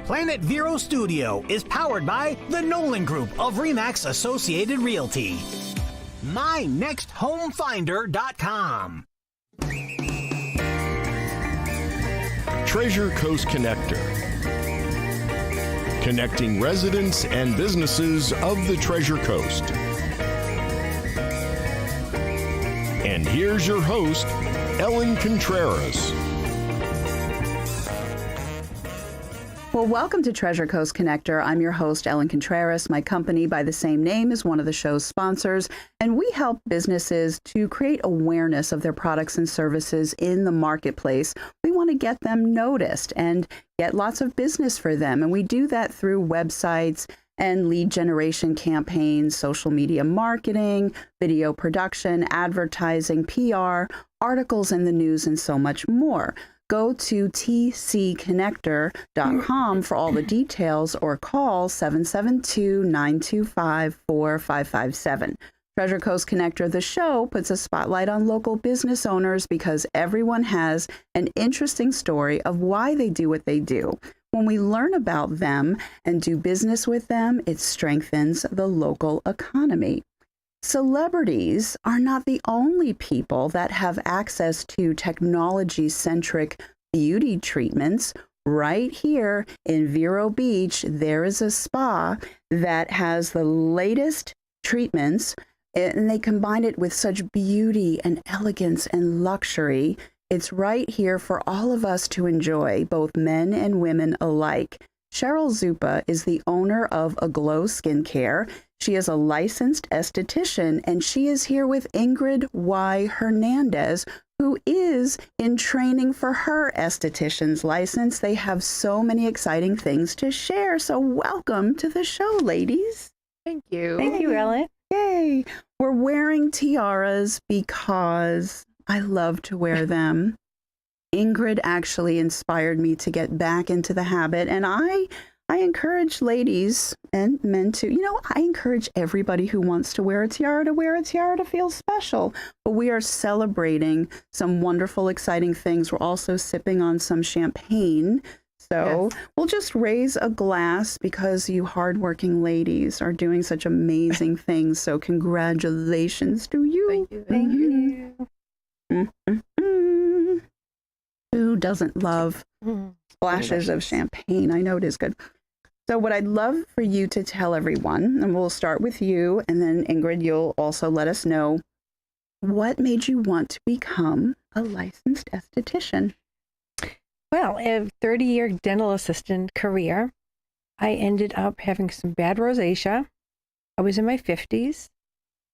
Planet Vero Studio is powered by the Nolan Group of RE/MAX Associated Realty. MyNextHomeFinder.com. Treasure Coast Connector. Connecting residents and businesses of the Treasure Coast. And here's your host, Ellen Contreras. Well, welcome to Treasure Coast Connector. I'm your host, Ellen Contreras. My company by the same name is one of the show's sponsors, and we help businesses to create awareness of their products and services in the marketplace. We want to get them noticed and get lots of business for them, and we do that through websites and lead generation campaigns, social media marketing, video production, advertising, PR, articles in the news, and so much more. Go to tcconnector.com for all the details or call 772-925-4557. Treasure Coast Connector, the show, puts a spotlight on local business owners because everyone has an interesting story of why they do what they do. When we learn about them and do business with them, it strengthens the local economy. Celebrities are not the only people that have access to technology-centric beauty treatments. Right here in Vero Beach, there is a spa that has the latest treatments, and they combine it with such beauty and elegance and luxury. It's right here for all of us to enjoy, both men and women alike. Cheryl Zupa is the owner of Aglow Skincare. She is a licensed esthetician, and she is here with Ingrid Y. Hernandez, who is in training for her esthetician's license. They have so many exciting things to share. So welcome to the show, ladies. Thank you. Thank you, Ellen. Yay. We're wearing tiaras because I love to wear them. Ingrid actually inspired me to get back into the habit, and I encourage ladies and men to, I encourage everybody who wants to wear a tiara to feel special. But we are celebrating some wonderful, exciting things. We're also sipping on some champagne. So We'll just raise a glass because you hardworking ladies are doing such amazing things. So congratulations to you. Thank you. Thank you. Who doesn't love splashes of champagne? I know it is good. So what I'd love for you to tell everyone, and we'll start with you, and then Ingrid, you'll also let us know, what made you want to become a licensed esthetician? Well, a 30-year dental assistant career, I ended up having some bad rosacea. I was in my 50s,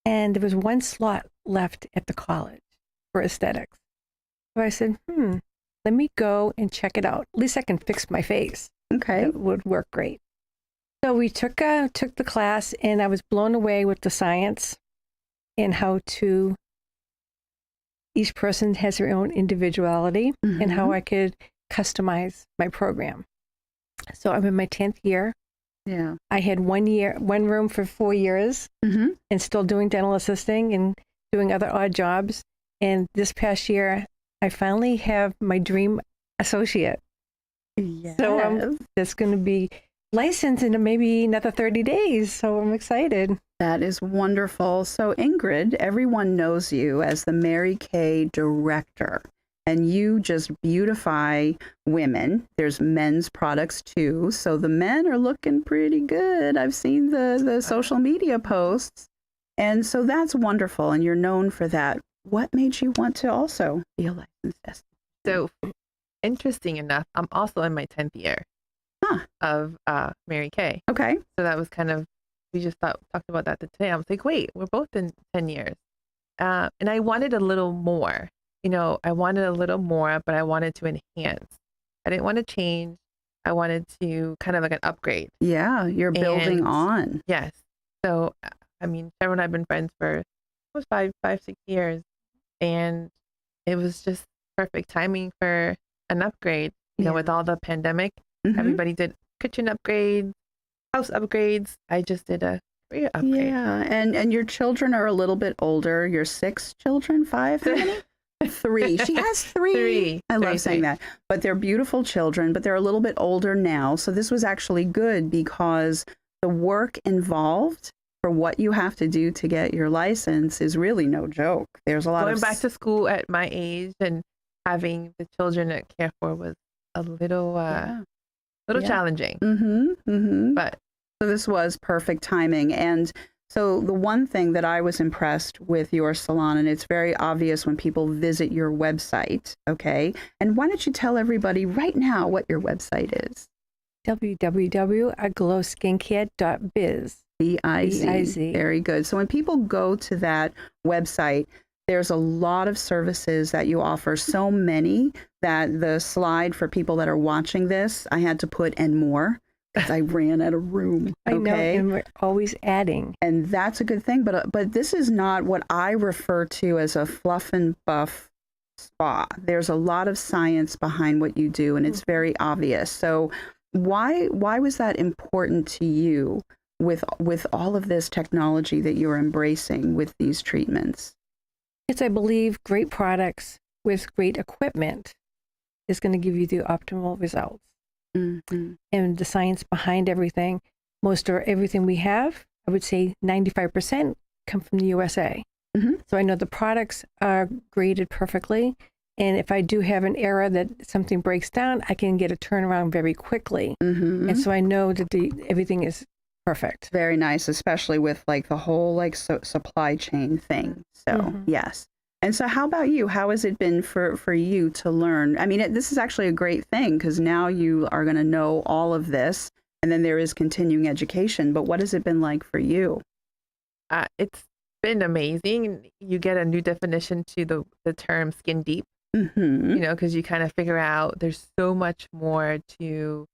and there was one slot left at the college for aesthetics. So I said, let me go and check it out. At least I can fix my face. Okay. It would work great. So we took the class, and I was blown away with the science and how each person has their own individuality and how I could customize my program. So I'm in my 10th year. Yeah. I had one room for 4 years and still doing dental assisting and doing other odd jobs. And this past year, I finally have my dream associate. Yes. So that's going to be licensed in maybe another 30 days. So I'm excited. That is wonderful. So Ingrid, everyone knows you as the Mary Kay director, and you just beautify women. There's men's products too. So the men are looking pretty good. I've seen the social media posts. And so that's wonderful. And you're known for that. What made you want to also be a licensed esthetician? So, interesting enough, I'm also in my 10th year of Mary Kay. Okay. So that was we just talked about that today. I was like, wait, we're both in 10 years. And I wanted a little more. I wanted a little more, but I wanted to enhance. I didn't want to change. I wanted to kind of like an upgrade. Yeah, you're building on. Yes. So, Cheryl and I have been friends for almost 6 years. And it was just perfect timing for an upgrade. With all the pandemic, everybody did kitchen upgrades, house upgrades. I just did a career upgrade. Yeah, and your children are a little bit older. Your 6 children, 5? How many? Three. She has three. I love saying that. But they're beautiful children, but they're a little bit older now. So this was actually good because the work involved for what you have to do to get your license is really no joke. There's a lot Going of back to school at my age and having the children to care for was a little challenging. But so this was perfect timing. And so the one thing that I was impressed with your salon, and it's very obvious when people visit your website, okay? And why don't you tell everybody right now what your website is? www.aglowskincare.biz. B-I-Z. Very good. So when people go to that website, there's a lot of services that you offer, so many that the slide for people that are watching this, I had to put "and more" because I ran out of room. I know, and we're always adding. And that's a good thing. But this is not what I refer to as a fluff and buff spa. There's a lot of science behind what you do, and it's very obvious. So why was that important to you with all of this technology that you're embracing with these treatments? It's, I believe, great products with great equipment is going to give you the optimal results. Mm-hmm. And the science behind everything, most or everything we have, I would say 95% come from the USA. Mm-hmm. So I know the products are graded perfectly. And if I do have an error that something breaks down, I can get a turnaround very quickly. Mm-hmm. And so I know that everything is perfect. Very nice, especially with like the whole supply chain thing. So yes. And so how about you? How has it been for you to learn? I mean, this is actually a great thing because now you are going to know all of this, and then there is continuing education. But what has it been like for you? It's been amazing. You get a new definition to the term skin deep, because you kind of figure out there's so much more to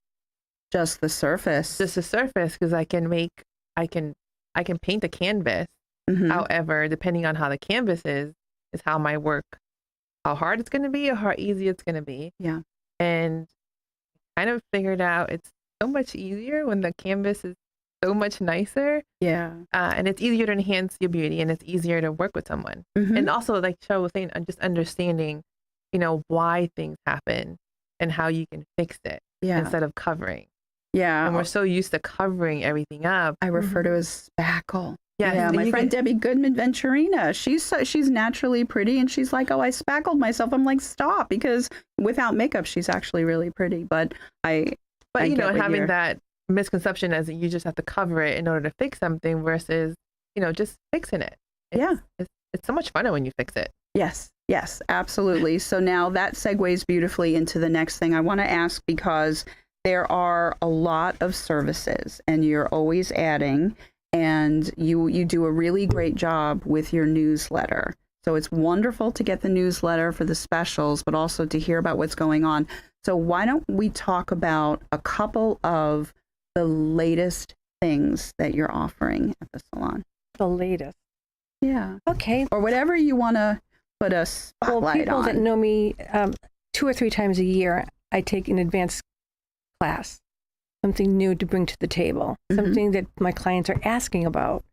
just the surface. Just the surface, because I can paint a canvas. However, depending on how the canvas is how my work, how hard it's going to be or how easy it's going to be. Yeah. And kind of figured out it's so much easier when the canvas is so much nicer. Yeah. And it's easier to enhance your beauty, and it's easier to work with someone. And also, like Cheryl was saying, just understanding, why things happen and how you can fix it instead of covering. Yeah. And we're so used to covering everything up. I refer to as spackle. Yes. Yeah, my friend Debbie Goodman Venturina, she's naturally pretty, and she's like, oh, I spackled myself. I'm like, stop, because without makeup, she's actually really pretty. But having that misconception as you just have to cover it in order to fix something versus, just fixing it. It's so much funner when you fix it. Yes, absolutely. So now that segues beautifully into the next thing I want to ask, because there are a lot of services and you're always adding. And you do a really great job with your newsletter. So it's wonderful to get the newsletter for the specials, but also to hear about what's going on. So why don't we talk about a couple of the latest things that you're offering at the salon? The latest. Yeah. Okay. Or whatever you want to put a spotlight people on. That know me 2 or 3 times a year, I take an advanced class. Something new to bring to the table, something that my clients are asking about.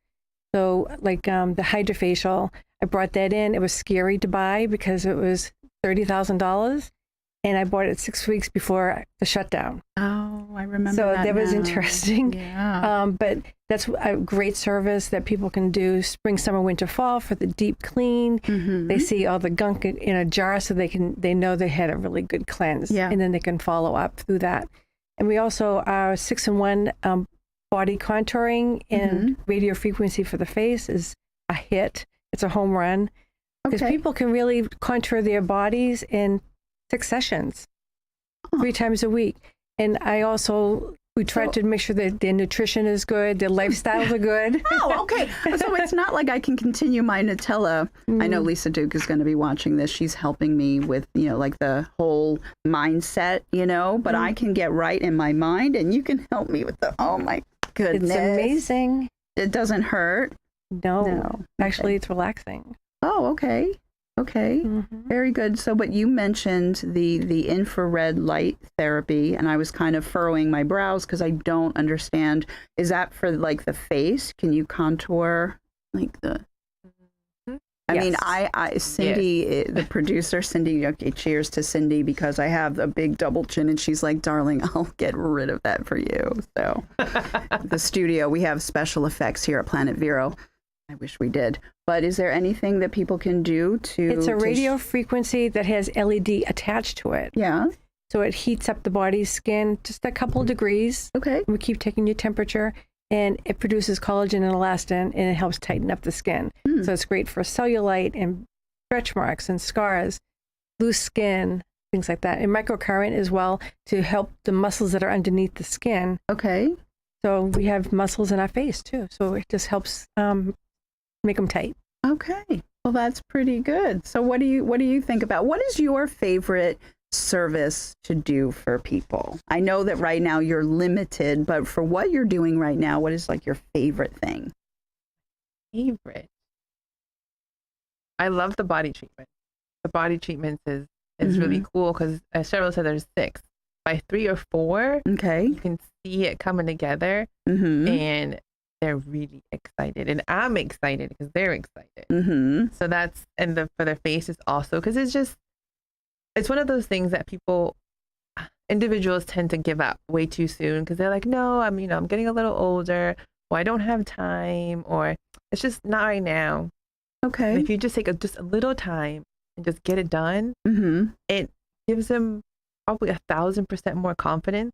So like the hydrofacial, I brought that in. It was scary to buy because it was $30,000, and I bought it 6 weeks before the shutdown. Oh, I remember so that was now. interesting. Yeah. But that's a great service that people can do spring, summer, winter, fall for the deep clean. They see all the gunk in a jar, so they know they had a really good cleanse, and then they can follow up through that. And we also are 6-in-1 body contouring and radio frequency for the face is a hit. It's a home run because people can really contour their bodies in 6 sessions, 3 times a week. And we try to make sure that their nutrition is good, their lifestyles are good. Oh, okay. So it's not like I can continue my Nutella. I know Lisa Duke is going to be watching this. She's helping me with, like the whole mindset, but I can get right in my mind, and you can help me with oh my goodness. It's amazing. It doesn't hurt. No. Actually, it's relaxing. Oh, okay. Okay, very good. So, but you mentioned the infrared light therapy, and I was kind of furrowing my brows because I don't understand. Is that for like the face? Can you contour like the? I Yes. mean, Cindy, the producer, Cindy, okay, cheers to Cindy, because I have a big double chin and she's like, darling, I'll get rid of that for you. So the studio, we have special effects here at Planet Vero. I wish we did. But is there anything that people can do to... It's a radio frequency that has LED attached to it. Yeah. So it heats up the body's skin just a couple degrees. Okay. We keep taking your temperature, and it produces collagen and elastin, and it helps tighten up the skin. So it's great for cellulite and stretch marks and scars, loose skin, things like that. And microcurrent as well to help the muscles that are underneath the skin. Okay. So we have muscles in our face too. So it just helps make them tight. Okay. Well, that's pretty good. So what do you think about, what is your favorite service to do for people? I know that right now you're limited, but for what you're doing right now, what is like your favorite thing? Favorite. I love the body treatment. The body treatments is really cool because, as Cheryl said, there's 6. By 3 or 4, Okay. you can see it coming together, and they're really excited, and I'm excited because they're excited. So that's, and for their faces also, because it's one of those things that individuals tend to give up way too soon because they're like, no, I'm getting a little older, or I don't have time, or it's just not right now. Okay. And if you just take just a little time and just get it done, it gives them probably 1,000% more confidence.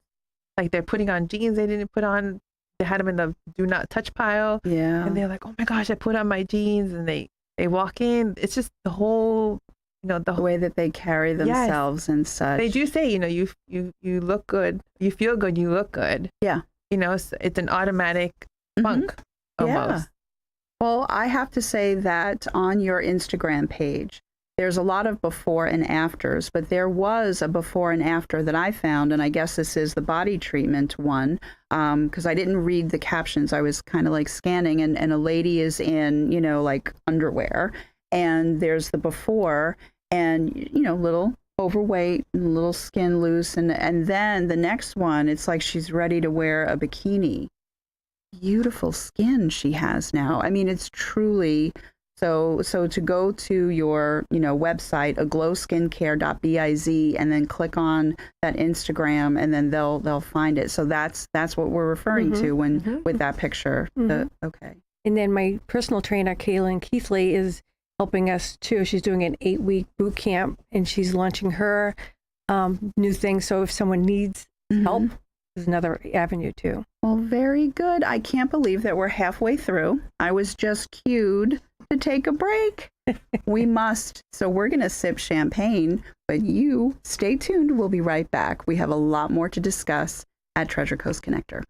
Like they're putting on jeans they didn't put on. They had them in the do not touch pile. Yeah. And they're like, oh my gosh, I put on my jeans, and they walk in. It's just the whole, the way that they carry themselves and such. They do say, you look good, you feel good, you look good. Yeah. So it's an automatic funk almost. Yeah. Well, I have to say that on your Instagram page, there's a lot of before and afters, but there was a before and after that I found, and I guess this is the body treatment one, because I didn't read the captions. I was kind of like scanning, and a lady is in, like underwear, and there's the before, and, little overweight, little skin loose, and then the next one, it's like she's ready to wear a bikini. Beautiful skin she has now. I mean, it's truly... So to go to your, website, aglowskincare.biz, and then click on that Instagram, and then they'll find it. So that's what we're referring to with that picture. Okay. And then my personal trainer, Kaylin Keithley, is helping us too. She's doing an 8-week boot camp, and she's launching her new thing. So if someone needs help, there's another avenue too. Well, very good. I can't believe that we're halfway through. I was just cued to take a break. We must. So we're going to sip champagne, but you stay tuned. We'll be right back. We have a lot more to discuss at Treasure Coast Connector.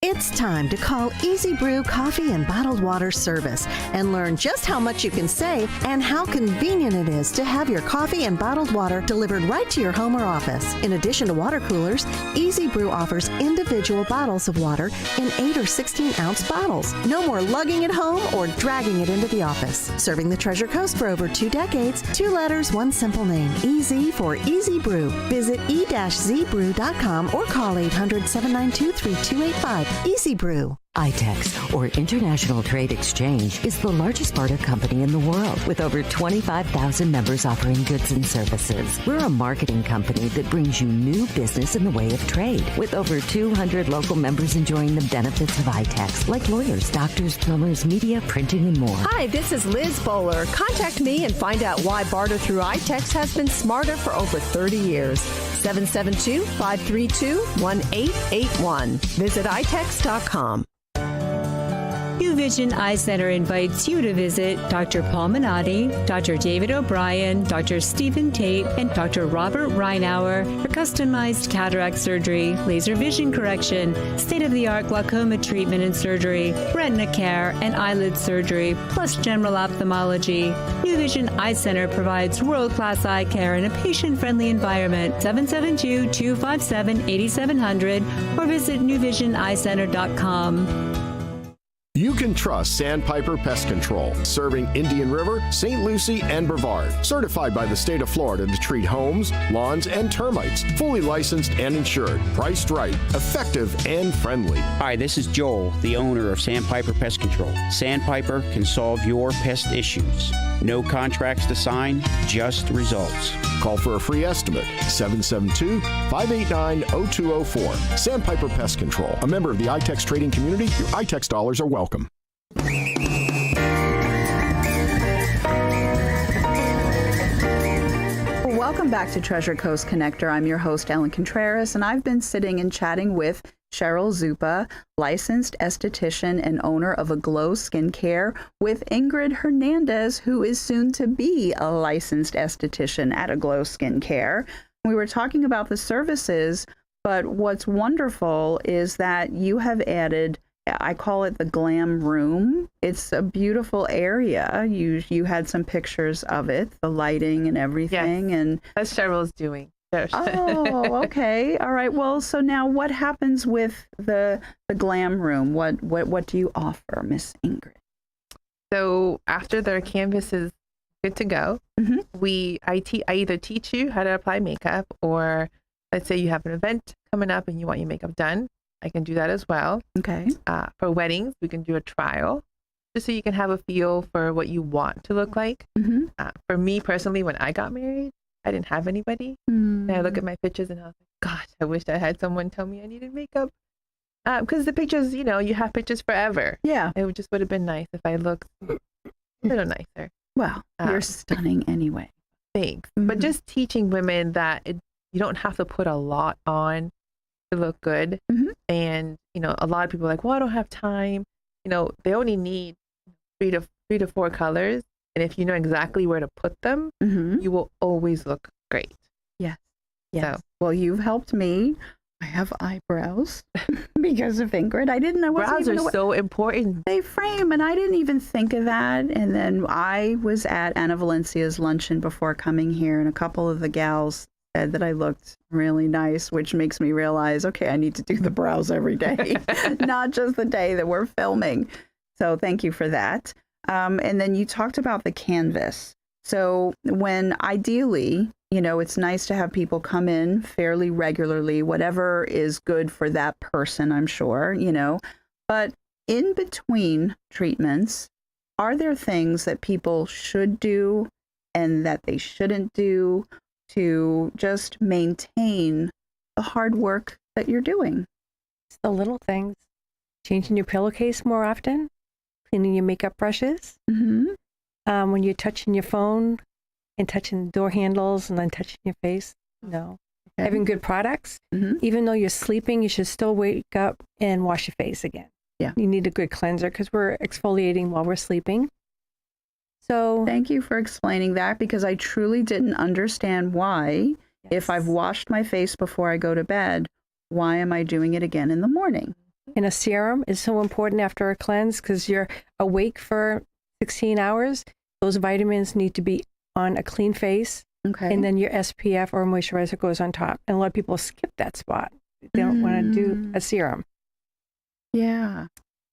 It's time to call Easy Brew Coffee and Bottled Water Service and learn just how much you can save and how convenient it is to have your coffee and bottled water delivered right to your home or office. In addition to water coolers, Easy Brew offers individual bottles of water in 8 or 16-ounce bottles. No more lugging it home or dragging it into the office. Serving the Treasure Coast for over 2 decades, 2 letters, 1 simple name. Easy for Easy Brew. Visit e-zbrew.com or call 800-792-3285. Easy Brew. ITEX, or International Trade Exchange, is the largest barter company in the world with over 25,000 members offering goods and services. We're a marketing company that brings you new business in the way of trade, with over 200 local members enjoying the benefits of ITEX, like lawyers, doctors, plumbers, media, printing, and more. Hi, this is Liz Bowler. Contact me and find out why barter through ITEX has been smarter for over 30 years. 772-532-1881. Visit itex.com. New Vision Eye Center invites you to visit Dr. Paul Minotti, Dr. David O'Brien, Dr. Stephen Tate, and Dr. Robert Reinauer for customized cataract surgery, laser vision correction, state-of-the-art glaucoma treatment and surgery, retina care, and eyelid surgery, plus general ophthalmology. New Vision Eye Center provides world-class eye care in a patient-friendly environment. 772-257-8700 or visit newvisioneyecenter.com. You can trust Sandpiper Pest Control, serving Indian River, St. Lucie, and Brevard. Certified by the state of Florida to treat homes, lawns, and termites. Fully licensed and insured. Priced right, effective, and friendly. Hi, this is Joel, the owner of Sandpiper Pest Control. Sandpiper can solve your pest issues. No contracts to sign, just results. Call for a free estimate. 772-589-0204. Sandpiper Pest Control. A member of the iTex trading community. Your iTex dollars are welcome. Welcome back to Treasure Coast Connector. I'm your host, Ellen Contreras, and I've been sitting and chatting with Cheryl Zupa, licensed esthetician and owner of Aglow Skincare, with Ingrid Hernandez, who is soon to be a licensed esthetician at Aglow Skincare. We were talking about the services, but what's wonderful is that you have added, I call it the glam room. It's a beautiful area. You had some pictures of it, the lighting and everything. Yes, and that's Cheryl's doing. Oh, okay. All right. Well, so now what happens with the glam room? What do you offer, Miss Ingrid? So after their canvas is good to go, I either teach you how to apply makeup, or let's say you have an event coming up and you want your makeup done. I can do that as well. Okay. For weddings, we can do a trial just so you can have a feel for what you want to look like. For me personally, when I got married, I didn't have anybody. And I look at my pictures and I was like, gosh, I wish I had someone tell me I needed makeup. Because the pictures, you have pictures forever. Yeah. It just would have been nice if I looked a little nicer. Well, you're stunning anyway. Thanks. But just teaching women that you don't have to put a lot on to look good. And, a lot of people are like, well, I don't have time. They only need three to four colors. And if you know exactly where to put them, you will always look great. Yes. So. Well, you've helped me. I have eyebrows because of Ingrid. I didn't know. Brows are so important. They frame, and I didn't even think of that. And then I was at Anna Valencia's luncheon before coming here, and a couple of the gals said that I looked really nice, which makes me realize, okay, I need to do the brows every day, not just the day that we're filming. So thank you for that. And then you talked about the canvas. So when ideally, it's nice to have people come in fairly regularly, whatever is good for that person, I'm sure, but in between treatments, are there things that people should do and that they shouldn't do to just maintain the hard work that you're doing? It's the little things. Changing your pillowcase more often, cleaning your makeup brushes. When you're touching your phone and touching door handles and then touching your face, no. Okay. Having good products, even though you're sleeping, you should still wake up and wash your face again. Yeah. You need a good cleanser because we're exfoliating while we're sleeping. So thank you for explaining that, because I truly didn't understand why, if I've washed my face before I go to bed, why am I doing it again in the morning? And a serum is so important after a cleanse because you're awake for 16 hours. Those vitamins need to be on a clean face. Okay. And then your SPF or moisturizer goes on top. And a lot of people skip that spot. They don't want to do a serum. Yeah.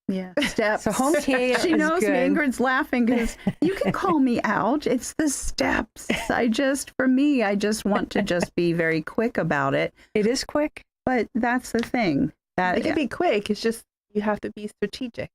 Yeah. Steps. So home care She is knows good. me. Ingrid's laughing because you can call me out. It's the steps. I just want to just be very quick about it. It is quick. But that's the thing. It can be quick. It's just you have to be strategic.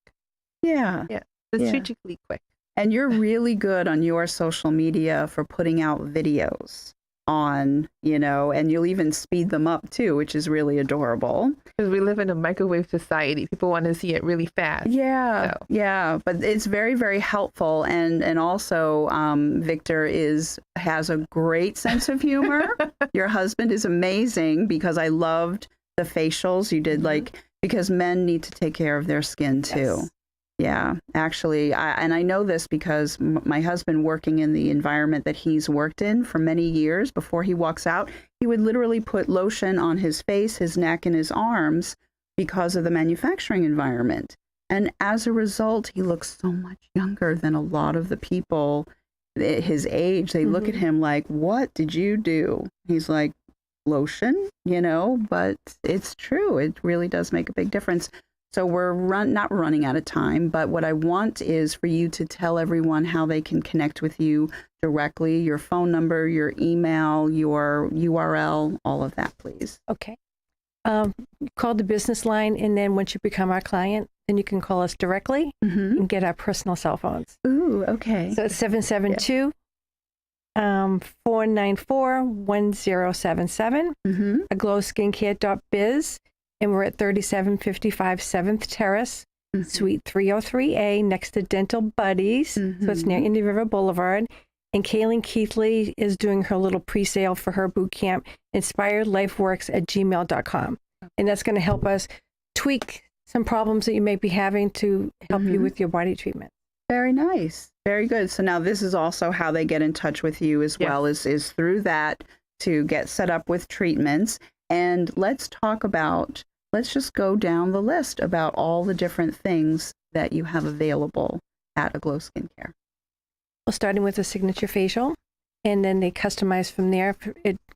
Yeah. Yeah. Strategically quick. And you're really good on your social media for putting out videos on, and you'll even speed them up too, which is really adorable. Because we live in a microwave society. People want to see it really fast. Yeah. So. Yeah. But it's very, very helpful. And also Victor has a great sense of humor. Your husband is amazing, because I loved the facials you did, because men need to take care of their skin too. Yes. Yeah, actually, I know this because my husband, working in the environment that he's worked in for many years, before he walks out, he would literally put lotion on his face, his neck, and his arms because of the manufacturing environment. And as a result, he looks so much younger than a lot of the people his age. They look at him like, what did you do? He's like, lotion, but it's true. It really does make a big difference. So we're not running out of time, but what I want is for you to tell everyone how they can connect with you directly, your phone number, your email, your URL, all of that, please. Okay. Call the business line, and then once you become our client, then you can call us directly and get our personal cell phones. Ooh, okay. So it's 772-494-1077, aglowskincare.biz, and we're at 3755 7th Terrace, Suite 303A, next to Dental Buddies. So it's near Indian River Boulevard. And Kaylin Keithley is doing her little pre-sale for her boot camp, inspiredlifeworks@gmail.com. And that's going to help us tweak some problems that you may be having to help you with your body treatment. Very nice. Very good. So now this is also how they get in touch with you as well, is through that to get set up with treatments. And let's just go down the list about all the different things that you have available at Aglow Skincare. Well, starting with a signature facial, and then they customize from there,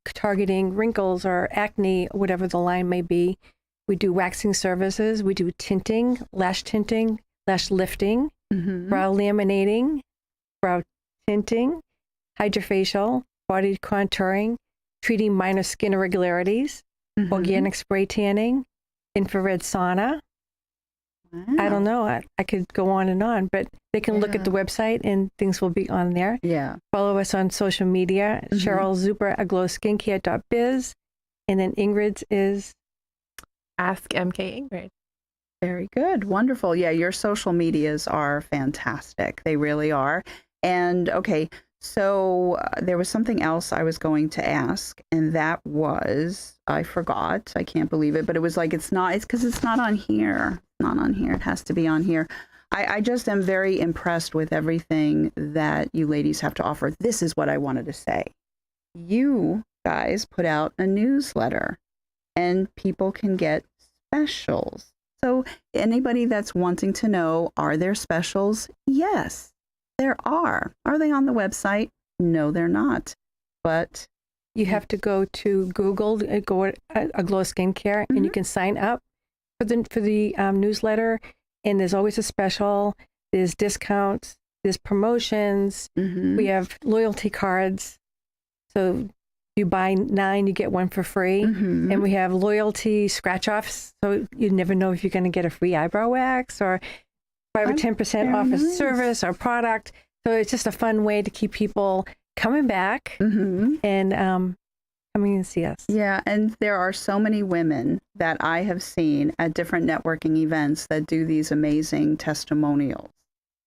targeting wrinkles or acne, whatever the line may be. We do waxing services. We do tinting, lash lifting, brow laminating, brow tinting, hydrofacial, body contouring, treating minor skin irregularities, organic spray tanning, infrared sauna. Wow. I don't know. I could go on, but they can look at the website and things will be on there. Yeah. Follow us on social media. Cheryl Zuber, aglowskincare.biz. And then Ingrid's is Ask MK Ingrid. Very good. Wonderful. Yeah, your social medias are fantastic. They really are. And okay, so there was something else I was going to ask, and that was, I forgot. I can't believe it, but it was like, it's because it's not on here. Not on here. It has to be on here. I just am very impressed with everything that you ladies have to offer. This is what I wanted to say. You guys put out a newsletter and people can get specials. So anybody that's wanting to know, are there specials? Yes, there are. Are they on the website? No, they're not. But you have to go to Google, go to Aglow Skincare, and you can sign up for the newsletter. And there's always a special. There's discounts. There's promotions. We have loyalty cards. So you buy 9, you get 1 for free. And we have loyalty scratch-offs. So you never know if you're going to get a free eyebrow wax or 5 or 10% off a service or product. So it's just a fun way to keep people coming back and coming and see us. Yeah, and there are so many women that I have seen at different networking events that do these amazing testimonials.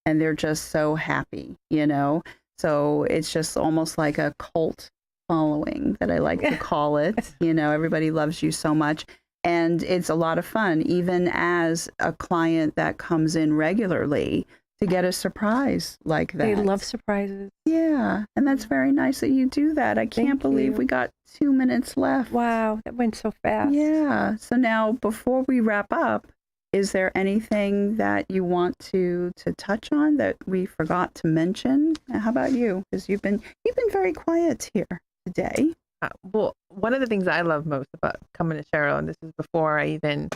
And they're just so happy, you know? So it's just almost like a cult following that I like to call it. You know, everybody loves you so much. And it's a lot of fun, even as a client that comes in regularly, to get a surprise like that. They love surprises. Yeah, and that's very nice that you do that. I can't believe we got 2 minutes left. Wow, that went so fast. Yeah. So now, before we wrap up, is there anything that you want to touch on that we forgot to mention? How about you? Because you've been very quiet here today. Well, one of the things I love most about coming to Cheryl, and this is before I even,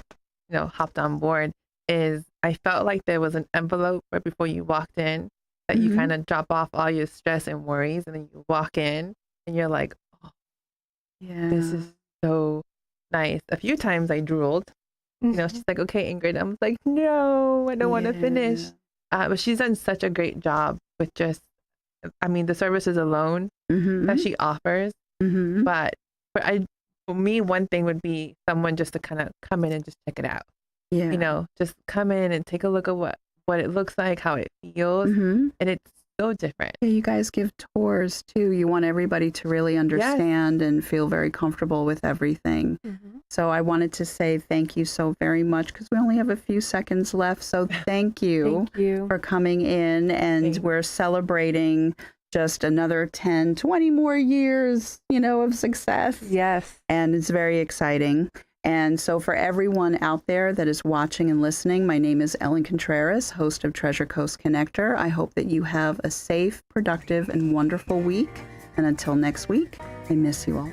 hopped on board, is I felt like there was an envelope right before you walked in that you kind of drop off all your stress and worries, and then you walk in and you're like, oh, yeah, this is so nice. A few times I drooled. She's like, okay, Ingrid. I'm like, no, I don't want to finish. But she's done such a great job with just, the services alone that she offers. But for me, one thing would be someone just to kind of come in and just check it out. Yeah. Just come in and take a look at what it looks like, how it feels. And it's so different. Yeah, you guys give tours too. You want everybody to really understand and feel very comfortable with everything. So I wanted to say thank you so very much, because we only have a few seconds left. So thank you, for coming in, and we're celebrating just another 10, 20 more years, of success. Yes. And it's very exciting. And so for everyone out there that is watching and listening, my name is Ellen Contreras, host of Treasure Coast Connector. I hope that you have a safe, productive, and wonderful week. And until next week, I miss you all.